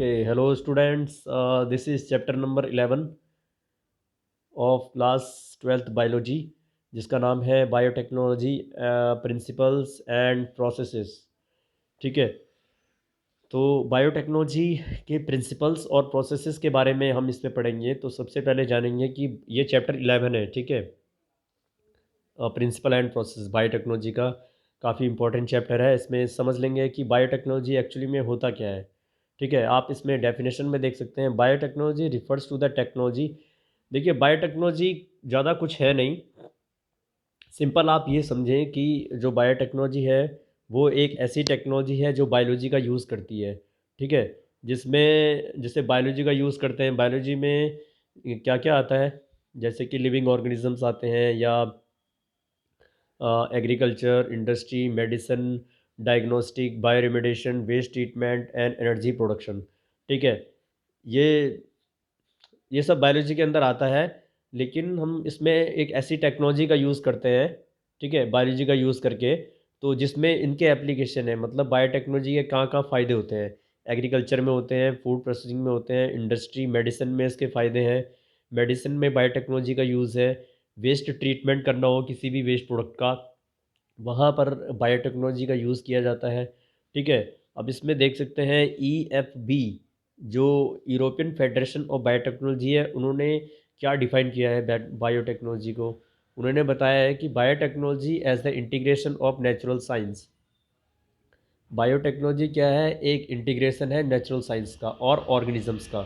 Okay, hello students. This is chapter number 11 of class 12th biology, जिसका नाम है biotechnology principles and processes. ठीक है, तो बायोटेक्नोलॉजी के प्रिंसिपल्स और प्रोसेसेस के बारे में हम इसमें पढ़ेंगे। तो सबसे पहले जानेंगे कि ये चैप्टर 11 है। ठीक है, प्रिंसिपल एंड प्रोसेस बायोटेक्नोलॉजी का काफ़ी इंपॉर्टेंट चैप्टर है। इसमें समझ लेंगे कि बायोटेक्नोलॉजी एक्चुअली में होता क्या है। ठीक है, आप इसमें डेफिनेशन में देख सकते हैं, biotechnology refers to the technology. देखिए, बायोटेक्नोलॉजी ज़्यादा कुछ है नहीं, सिंपल आप ये समझें कि जो बायोटेक्नोलॉजी है वो एक ऐसी टेक्नोलॉजी है जो बायोलॉजी का यूज़ करती है। ठीक है, जिसमें जैसे बायोलॉजी का यूज़ करते हैं, बायोलॉजी में क्या क्या आता है, जैसे कि लिविंग ऑर्गेनिजम्स आते हैं, या agriculture, industry, medicine, diagnostic, bioremediation, waste treatment and energy production. ठीक है, ये ये सब बायोलॉजी के अंदर आता है, लेकिन हम इसमें एक ऐसी टेक्नोलॉजी का यूज़ करते हैं, ठीक है, बायोलॉजी का यूज़ करके, तो जिसमें इनके एप्लीकेशन है। मतलब बायोटेक्नोलॉजी के कहाँ कहाँ फ़ायदे होते हैं, एग्रीकल्चर में होते हैं, फूड प्रोसेसिंग में होते हैं, इंडस्ट्री, मेडिसिन में इसके फ़ायदे हैं। मेडिसिन में बायोटेक्नोलॉजी का यूज़ है। वेस्ट ट्रीटमेंट करना हो किसी भी वेस्ट प्रोडक्ट का, वहाँ पर बायोटेक्नोलॉजी का यूज़ किया जाता है। ठीक है, अब इसमें देख सकते हैं EFB, जो यूरोपियन फेडरेशन ऑफ बायोटेक्नोलॉजी है, उन्होंने क्या डिफ़ाइन किया है बायोटेक्नोलॉजी को। उन्होंने बताया है कि biotechnology as the integration of natural science. Biotechnology क्या है, एक इंटीग्रेशन है नेचुरल साइंस का और ऑर्गेनिजम्स का।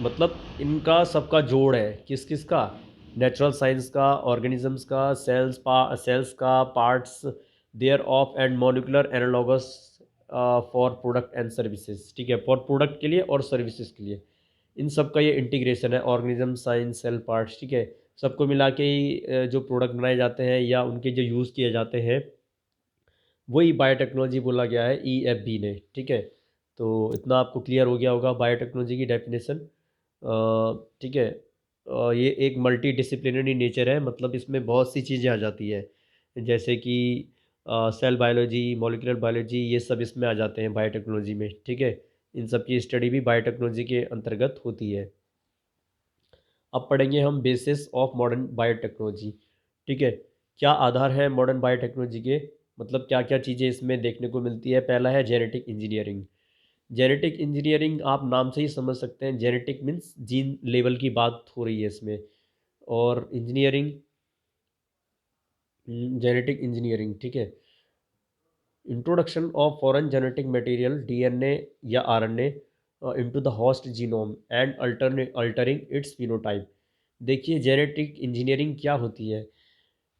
मतलब इनका सबका जोड़ है, किस किस का, नेचुरल साइंस का, ऑर्गेनिजम्स का, सेल्स का, parts thereof and molecular analogues for product and services. ठीक है, फॉर प्रोडक्ट के लिए और सर्विसेज के लिए, इन सब का ये इंटीग्रेशन है, ऑर्गेनिज्म, साइंस, सेल, पार्ट्स। ठीक है, सबको मिला के ही जो प्रोडक्ट बनाए जाते हैं या उनके जो यूज़ किए जाते हैं, वही बायोटेक्नोलॉजी बोला गया है EFB ने। ठीक है, तो इतना आपको क्लियर हो गया होगा बायोटेक्नोलॉजी की डेफिनेशन। ठीक है, ये एक मल्टी डिसिप्लिनरी नेचर है, मतलब इसमें बहुत सी चीज़ें आ जाती है, जैसे कि सेल बायोलॉजी, मॉलिक्यूलर बायोलॉजी, ये सब इसमें आ जाते हैं बायोटेक्नोलॉजी में। ठीक है, इन सब की स्टडी भी बायोटेक्नोलॉजी के अंतर्गत होती है। अब पढ़ेंगे हम बेसिस ऑफ मॉडर्न बायोटेक्नोलॉजी। ठीक है, क्या आधार है मॉडर्न बायोटेक्नोलॉजी के, मतलब क्या क्या चीज़ें इसमें देखने को मिलती है। पहला है जेनेटिक इंजीनियरिंग। जेनेटिक इंजीनियरिंग आप नाम से ही समझ सकते हैं, जेनेटिक मीन्स जीन लेवल की बात हो रही है इसमें, और इंजीनियरिंग, जेनेटिक इंजीनियरिंग। ठीक है, introduction of foreign genetic material DNA या RNA into the host genome and altering it's phenotype. देखिए, जेनेटिक इंजीनियरिंग क्या होती है,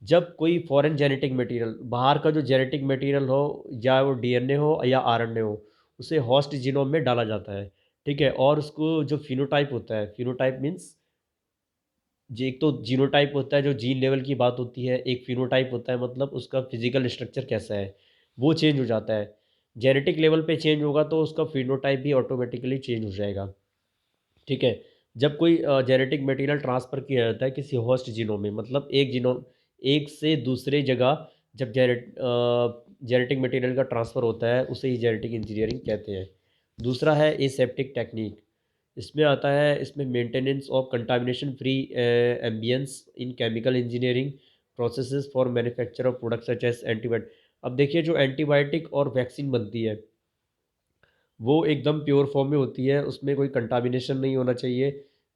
जब कोई फॉरेन जेनेटिक मटेरियल, बाहर का जो जेनेटिक मटेरियल हो, या वो DNA हो या RNA हो, उसे होस्ट जीनोम में डाला जाता है। ठीक है, और उसको जो फिनोटाइप होता है, फिनोटाइप मीन्स, जी, एक तो जीनोटाइप होता है जो जीन लेवल की बात होती है, एक फिनोटाइप होता है मतलब उसका फिजिकल स्ट्रक्चर कैसा है, वो चेंज हो जाता है। जेनेटिक लेवल पे चेंज होगा तो उसका फिनोटाइप भी ऑटोमेटिकली चेंज हो जाएगा। ठीक है, जब कोई जेनेटिक मटेरियल ट्रांसफ़र किया जाता है किसी होस्ट जीनोम में, मतलब एक जीनोम, एक से दूसरे जगह, जब जेनेटिक मटेरियल का ट्रांसफ़र होता है, उसे ही जेनेटिक इंजीनियरिंग कहते हैं। दूसरा है एसेप्टिक टेक्निक। इसमें आता है, इसमें maintenance of contamination free ambience in chemical engineering processes for manufacture of product such as antibiotic. अब देखिए, जो एंटीबायोटिक और वैक्सीन बनती है, वो एकदम प्योर फॉर्म में होती है, उसमें कोई कंटामिनेशन नहीं होना चाहिए,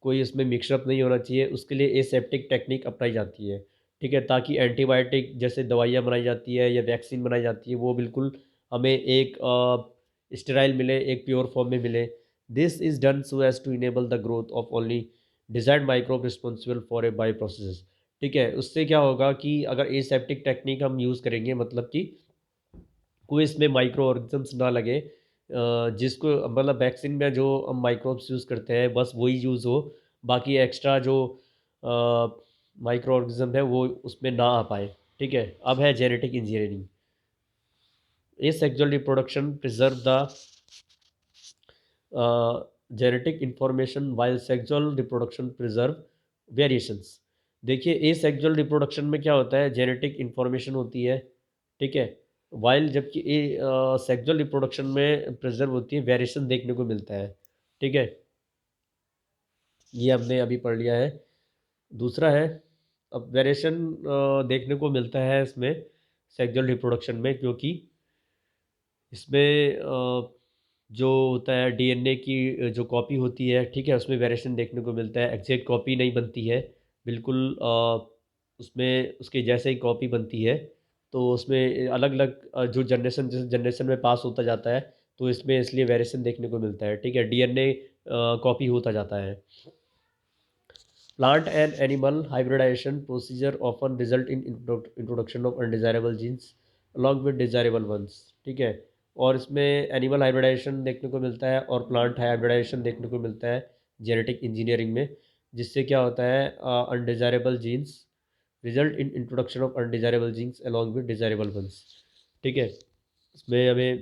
कोई इसमें मिक्सअप नहीं होना चाहिए, उसके लिए एसेप्टिक टेक्निक अपनाई जाती है। ठीक है, ताकि एंटीबायोटिक जैसे दवाइयाँ बनाई जाती है या वैक्सीन बनाई जाती है, वो बिल्कुल हमें एक स्टेराइल मिले, एक प्योर फॉर्म में मिले। This is done so as to enable the growth of only desired microbe responsible for a bioprocess. ठीक है, उससे क्या होगा कि अगर एसेप्टिक टेक्निक हम यूज़ करेंगे, मतलब कि कोई इसमें माइक्रो ऑर्गेनिजम्स ना लगे, जिसको मतलब वैक्सीन में जो हम माइक्रोब्स यूज़ करते हैं बस वही यूज़ हो, बाकी एक्स्ट्रा जो माइक्रो ऑर्गेनिज्म है वो उसमें ना आ पाए। ठीक है, अब है जेनेटिक इंजीनियरिंग। ये sexual reproduction preserve the genetic information while sexual reproduction preserve variations. देखिए, ए सेक्सुअल रिप्रोडक्शन में क्या होता है, जेनेटिक इंफॉर्मेशन होती है। ठीक है, वाइल जबकि सेक्सुअल रिप्रोडक्शन में प्रिजर्व होती है, वेरिएशन देखने को मिलता है। ठीक है, ये हमने अभी पढ़ लिया है। दूसरा है, अब वेरिएशन देखने को मिलता है इसमें सेक्सुअल रिप्रोडक्शन में, क्योंकि इसमें जो होता है डीएनए की जो कॉपी होती है, ठीक है, उसमें वेरिएशन देखने को मिलता है। एग्जैक्ट कॉपी नहीं बनती है, बिल्कुल उसमें उसके जैसे ही कॉपी बनती है। तो उसमें अलग अलग जो जनरेशन जिस जनरेशन में पास होता जाता है, तो इसमें इसलिए वेरिएशन देखने को मिलता है। ठीक है, डीएनए कॉपी होता जाता है। Plant and animal hybridization procedure often result in introduction of undesirable genes along with desirable ones। ठीक है, और इसमें एनिमल हाइब्रिडाइजेशन देखने को मिलता है और प्लांट हाइब्रिडाइजेशन देखने को मिलता है जेनेटिक इंजीनियरिंग में, जिससे क्या होता है, undesirable genes result in introduction of undesirable genes along with desirable ones. ठीक है, इसमें हमें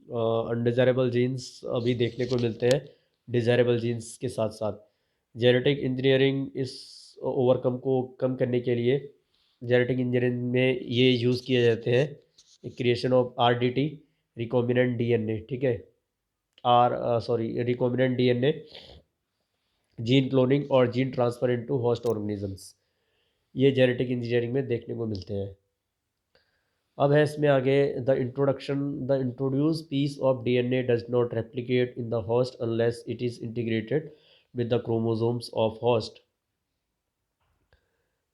अनडिज़ायरेबल जीन्स अभी देखने को मिलते हैं डिज़ायरेबल जीन्स के साथ साथ। जेनेटिक इंजीनियरिंग इस ओवरकम को कम करने के लिए जेनेटिक इंजीनियरिंग में ये यूज़ किए जाते हैं creation of RDT, recombinant DNA. ठीक है, रिकॉम्बिनेंट डीएनए, जीन क्लोनिंग और gene transfer into host organisms, ये जेनेटिक इंजीनियरिंग में देखने को मिलते हैं। अब है इसमें आगे, the introduce piece of DNA does not replicate in the host unless it is integrated with the chromosomes of host.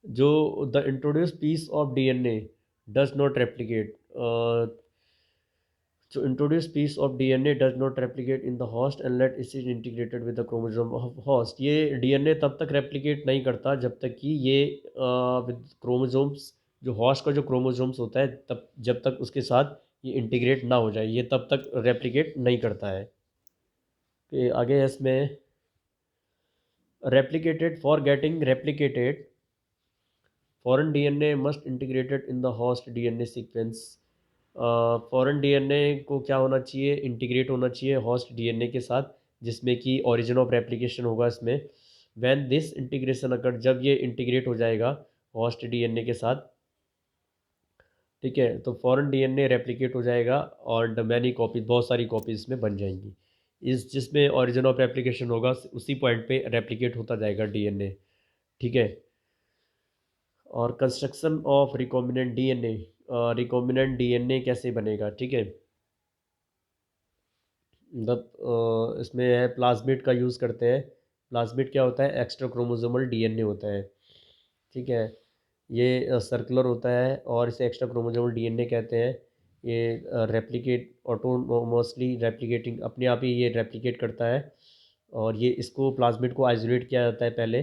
जो the introduce piece of DNA does not replicate, जो introduce piece of DNA does not replicate in the host unless it is integrated with the chromosome of host. ये DNA तब तक replicate नहीं करता जब तक कि ये विद क्रोमोसोम्स, जो हॉस्ट का जो क्रोमोसोम्स होता है, तब जब तक उसके साथ ये इंटीग्रेट ना हो जाए, ये तब तक रेप्लिकेट नहीं करता है। कि आगे है इसमें, replicated for getting replicated foreign DNA must integrated in the host DNA sequence. Foreign DNA को क्या होना चाहिए, इंटीग्रेट होना चाहिए होस्ट डीएनए के साथ, जिसमें कि ओरिजिन ऑफ रेप्लिकेशन होगा इसमें। व्हेन दिस इंटीग्रेशन अगर, जब ये इंटीग्रेट हो जाएगा होस्ट डीएनए के साथ, ठीक है, तो फॉरेन डीएनए रेप्लिकेट हो जाएगा और मैनी कॉपीज, बहुत सारी कॉपीज में बन जाएंगी। इस जिसमें ओरिजिन ऑफ रेप्लिकेशन होगा उसी पॉइंट पे रेप्लिकेट होता जाएगा डीएनए। ठीक है, और construction of recombinant DNA, recombinant DNA कैसे बनेगा। ठीक है, मतलब इसमें है प्लाज्मिड का यूज़ करते हैं। प्लाज्मिड क्या होता है, एक्स्ट्रा क्रोमोसोमल डीएनए होता है। ठीक है, ये सर्कुलर होता है और इसे एक्स्ट्रा क्रोमोसोमल डीएनए कहते हैं। ये रेप्लिकेट ऑटोनोमसली रेप्लिकेटिंग, अपने आप ही ये रेप्लिकेट करता है। और ये इसको प्लाज्मिड को आइसोलेट किया जाता है पहले,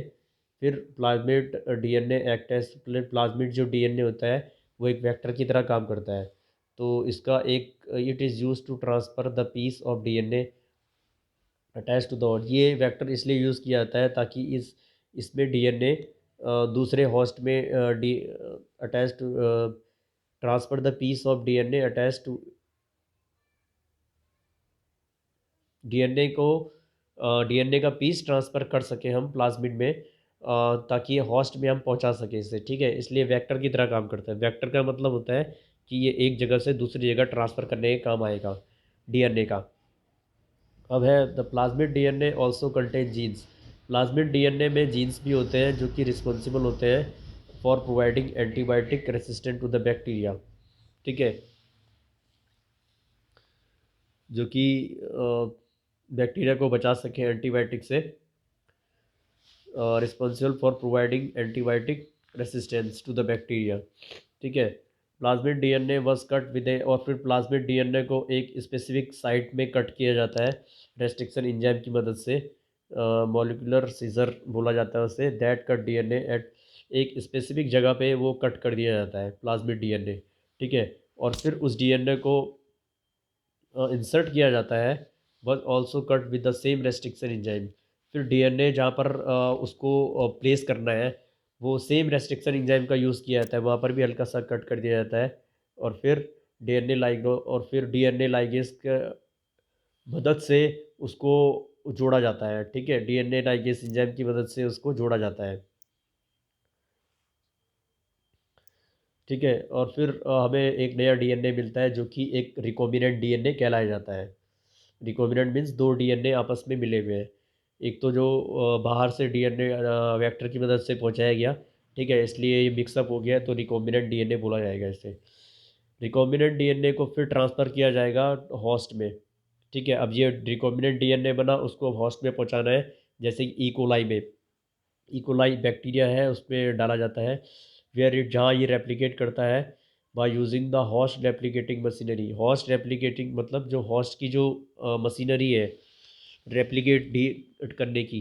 फिर plasmid DNA act as, plasmid जो डीएनए होता है वो एक वेक्टर की तरह काम करता है। तो इसका एक, it is use to transfer the piece of DNA attach to the host. ये वेक्टर इसलिए यूज़ किया जाता है ताकि इसमें डीएनए दूसरे होस्ट में डी attach to, transfer the piece of DNA attach to DNA को, डीएनए का पीस ट्रांसफ़र कर सकें हम प्लाज्मिड में, ताकि ये होस्ट में हम पहुंचा सकें इसे। ठीक है, इसलिए वेक्टर की तरह काम करता है। वेक्टर का मतलब होता है कि ये एक जगह से दूसरी जगह ट्रांसफ़र करने के काम आएगा डीएनए का। अब है, the plasmid DNA also contain genes. Plasmid DNA में जीन्स भी होते हैं जो कि रिस्पॉन्सिबल होते हैं for providing antibiotic resistant to the bacteria. ठीक है, जो कि बैक्टीरिया को बचा सके एंटीबायोटिक से, responsible for providing antibiotic resistance to the bacteria. ठीक है, plasmid DNA was cut with a, और फिर प्लाज्मिड डीएनए को एक स्पेसिफिक साइट में कट किया जाता है रेस्ट्रिक्शन इंजाइम की मदद से। मॉलिकुलर सीजर बोला जाता है उसे, दैट कट डीएनए एट, एक स्पेसिफिक जगह पे वो कट कर दिया जाता है प्लाज्मिड डीएनए। ठीक है, और फिर उस डीएनए को इंसर्ट किया जाता है, but also cut with the same restriction enzyme. फिर डीएनए जहाँ पर उसको प्लेस करना है, वो सेम रेस्ट्रिक्शन इंजाइम का यूज़ किया जाता है, वहाँ पर भी हल्का सा कट कर दिया जाता है। और फिर डीएनए लाइगेज के मदद से उसको जोड़ा जाता है। ठीक है, डीएनए लाइगेज इंजाइम की मदद से उसको जोड़ा जाता है। ठीक है, और फिर हमें एक नया डीएनए मिलता है जो कि एक रिकॉम्बिनेंट डीएनए कहलाया जाता है। रिकॉम्बिनेंट मीन्स दो डीएनए आपस में मिले हुए हैं। एक तो जो बाहर से डीएनए वेक्टर की मदद से पहुंचाया गया, ठीक है, इसलिए ये मिक्सअप हो गया, तो रिकॉम्बिनेंट डीएनए बोला जाएगा इसे। रिकॉम्बिनेंट डीएनए को फिर ट्रांसफ़र किया जाएगा होस्ट में। ठीक है, अब ये रिकॉम्बिनेंट डीएनए बना, उसको होस्ट में पहुंचाना है। जैसे ई कोलाई में, ई कोलाई बैक्टीरिया है, उसमें डाला जाता है, वेयर इट जहाँ ये रेप्लिकेट करता है by using the host replicating machinery. Host replicating मतलब जो होस्ट की जो मशीनरी है रेप्लिकेट डी करने की,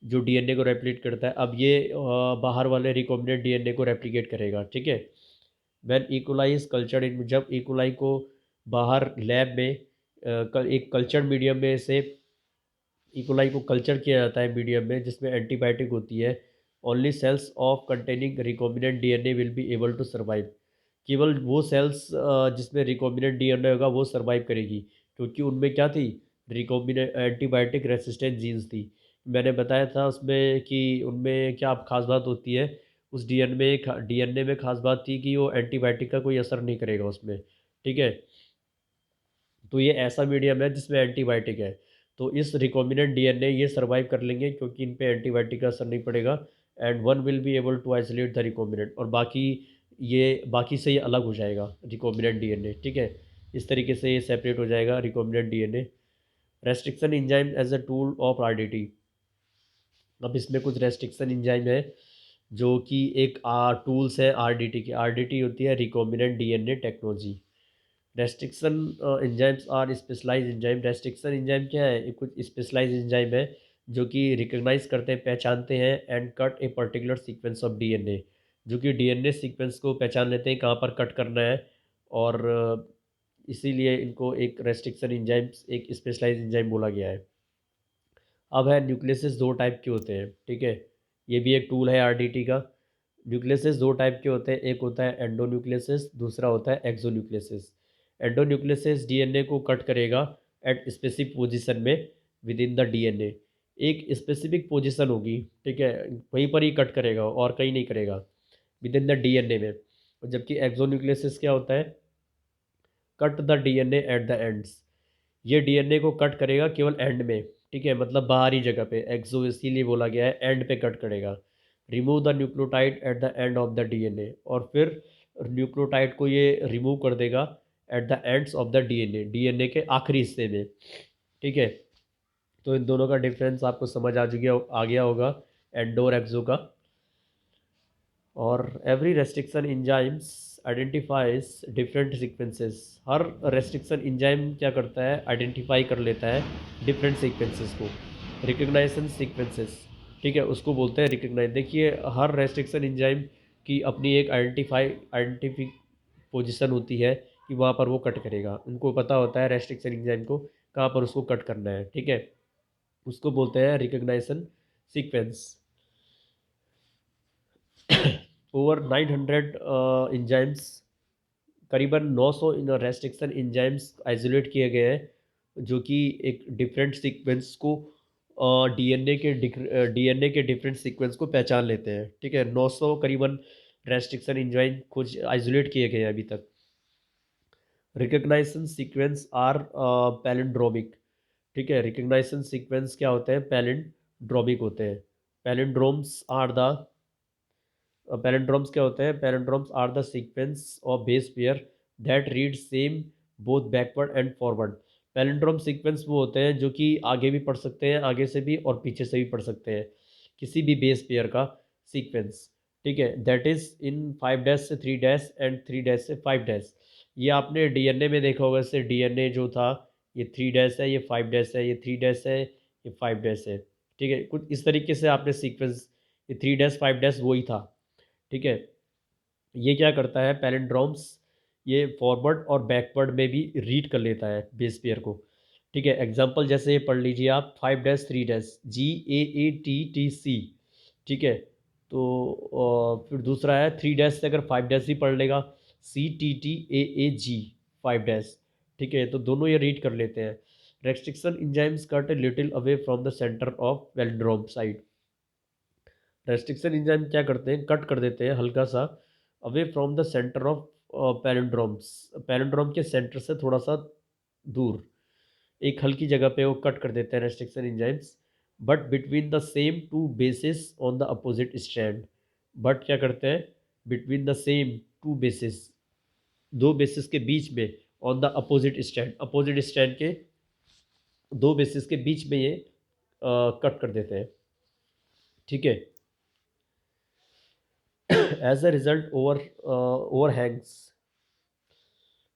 जो डीएनए को रेप्लिकेट करता है, अब ये बाहर वाले रिकॉम्बिनेंट डीएनए को रेप्लिकेट करेगा। ठीक है, व्हेन इकोलाई इज कल्चर्ड इन, जब इकोलाई को बाहर लैब में एक कल्चर्ड मीडियम में से इकोलाई को कल्चर किया जाता है, मीडियम में जिसमें एंटीबायोटिक होती है, only cells of containing recombinant DNA will be able to survive. केवल वो सेल्स जिसमें रिकॉम्बिनेंट डीएनए होगा वो सर्वाइव करेगी, क्योंकि उनमें क्या थी, रिकॉम्बिनेंट एंटीबायोटिक रेसिस्टेंट जीन्स थी। मैंने बताया था उसमें कि उनमें क्या खास बात होती है, उस डीएनए में खास बात थी कि वो एंटीबायोटिक का कोई असर नहीं करेगा उसमें। ठीक है, तो ये ऐसा मीडियम है जिसमें एंटीबायोटिक है, तो इस रिकॉम्बिनेंट डीएनए ये सर्वाइव कर लेंगे क्योंकि इन पे एंटीबायोटिक का असर नहीं पड़ेगा। And one will be able to isolate the recombinant, और बाकी से ये अलग हो जाएगा रिकॉम्बिनेंट डीएनए। ठीक है, इस तरीके से ये सेपरेट हो जाएगा recombinant DNA. Restriction enzyme as a tool of RDT. अब इसमें कुछ रेस्ट्रिक्शन इंजाइम है जो कि एक टूल्स है आरडीटी के। आरडीटी होती है recombinant DNA technology. Restriction enzymes are specialise enzyme. Restriction enzyme क्या है, ये कुछ स्पेशलाइज एंजाइम है जो कि रिकग्नाइज करते हैं, पहचानते हैं and cut a particular sequence of DNA, जो कि डीएनए सीक्वेंस को पहचान लेते हैं कहाँ पर कट करना है। और इसीलिए इनको एक रेस्ट्रिक्शन एंजाइम्स, एक स्पेशलाइज एंजाइम बोला गया है। अब है न्यूक्लियसेस दो टाइप के होते हैं। ठीक है, ये भी एक टूल है आरडीटी का। न्यूक्लियसेस दो टाइप के होते हैं, एक होता है एंडोन्यूक्लियसिस, दूसरा होता है एक्सोन्यूक्लियसिस। एंडोन्यूक्लियसिस डीएनए को कट करेगा एट स्पेसिफिक पोजीशन में विद इन द डीएनए। एक स्पेसिफिक पोजीशन होगी, ठीक है, वहीं पर ही कट करेगा और कहीं नहीं करेगा विद इन द डीएनए में। जबकि एक्सोन्यूक्लियसिस क्या होता है, cut the DNA at the ends. ये डीएनए को कट करेगा केवल एंड में। ठीक है, मतलब बाहरी जगह पे, एक्सो इसीलिए बोला गया है, एंड पे कट करेगा। Remove the nucleotide at the end of the DNA, और फिर न्यूक्लियोटाइड को ये रिमूव कर देगा at the ends of the DNA, DNA के आखिरी हिस्से में। ठीक है, तो इन दोनों का डिफरेंस आपको समझ आ गया होगा, एंडो और एक्सो का। और every restriction enzymes identifies different sequences. हर रेस्ट्रिक्शन इंजाइम क्या करता है, आइडेंटिफाई कर लेता है डिफरेंट सीक्वेंसेस को, रिकग्नाइजेशन सीक्वेंसेस। ठीक है, उसको बोलते हैं रिकग्नाइज। देखिए, हर रेस्ट्रिक्शन इंजाइम की अपनी एक आइडेंटिफिक पोजीशन होती है कि वहाँ पर वो कट करेगा। उनको पता होता है रेस्ट्रिक्शन इंजाइम को कहाँ पर उसको कट करना है। ठीक है, उसको बोलते हैं रिकग्नाइजेशन सीक्वेंस। ओवर 900 इंजाइम्स, करीबन 900 इन रेस्ट्रिक्शन इंजाइम्स आइसोलेट किए गए हैं, जो कि एक डिफरेंट सीक्वेंस को डीएनए के डिफरेंट सीक्वेंस को पहचान लेते हैं। ठीक है, 900 करीबन रेस्ट्रिक्शन इंजाइम कुछ आइसोलेट किए गए हैं अभी तक। Recognition sequence are palindromic. ठीक है, रिकग्नाइजेशन सीक्वेंस क्या होते हैं, पैलिंड्रोमिक होते हैं। पैलिंड्रोम्स आर द पैलिंड्रोम्स क्या होते हैं, palindromes are the sequence of base pair that read same both backward and forward. Palindrome sequence वो होते हैं जो कि आगे भी पढ़ सकते हैं, आगे से भी और पीछे से भी पढ़ सकते हैं, किसी भी बेस पेयर का सीक्वेंस। ठीक है, दैट इज इन 5 डैश से 3 डैश एंड 3 डैश से 5 डैश। ये आपने डीएनए में देखा होगा, इससे डीएनए जो था, ये 3 डैश है, ये 5 डैश है, ये 3 डैश है, ये 5 डैश है। ठीक है, कुछ इस तरीके से आपने सीक्वेंस, ये 3 डैश 5 डैश वही था। ठीक है, ये क्या करता है पैलिंड्रोम्स, ये फॉरवर्ड और बैकवर्ड में भी रीड कर लेता है बेस पेयर को। ठीक है, एग्जांपल जैसे पढ़ लीजिए आप, 5 डैश 3 डैश, GAATTC। ठीक है, तो फिर दूसरा है 3 डैश से अगर 5 डैश भी पढ़ लेगा, CTTAAG 5 डैश। ठीक है, तो दोनों ये रीड कर लेते हैं। Restriction enzymes cut a little away from the centre of palindrome side. Restriction enzyme क्या करते हैं, कट कर देते हैं हल्का सा away from the centre of palindromes, palindrome के सेंटर से थोड़ा सा दूर, एक हल्की जगह पे वो कट कर देते हैं restriction enzymes, but between the same two bases on the opposite strand. But क्या करते हैं, between the same two bases, दो बेसिस के बीच में, on the opposite strand, opposite strand के दो बेसिस के बीच में ये कट कर देते हैं, ठीक है। As a result overhangs,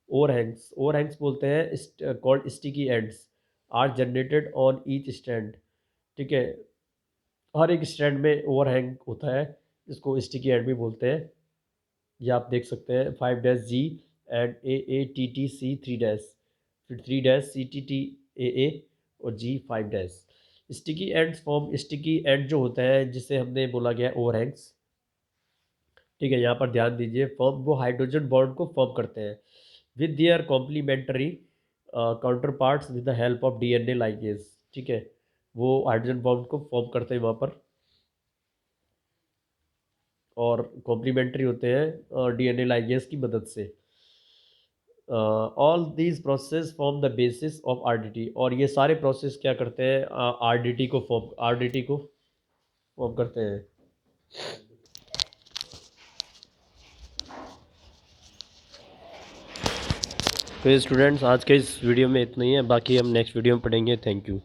overhangs बोलते हैं called sticky ends are generated on each strand, ठीक है। हर एक स्ट्रैंड में ओवरहैंग होता है, जिसको स्टिकी एंड भी बोलते हैं। ये आप देख सकते हैं 5 dash G and AATTC 3 dash, फिर 3 डैश CTTAA और G 5 dash. Sticky ends form, sticky end जो होता है जिसे हमने बोला गया है ओवरहैंग्स, ठीक है, यहाँ पर ध्यान दीजिए, फॉर्म वो हाइड्रोजन बॉन्ड को फॉर्म करते हैं with their complementary counterparts with the help of DNA ligase, ठीक है। वो हाइड्रोजन बॉन्ड को फॉर्म करते हैं वहाँ पर, और कॉम्प्लीमेंट्री होते हैं DNA लाइगेज की मदद से। All these process form the basis of RDT, और ये सारे प्रोसेस क्या करते हैं, RDT को फॉर्म करते हैं। तो ये स्टूडेंट्स आज के इस वीडियो में इतना ही है, बाकी हम नेक्स्ट वीडियो में पढ़ेंगे। Thank you.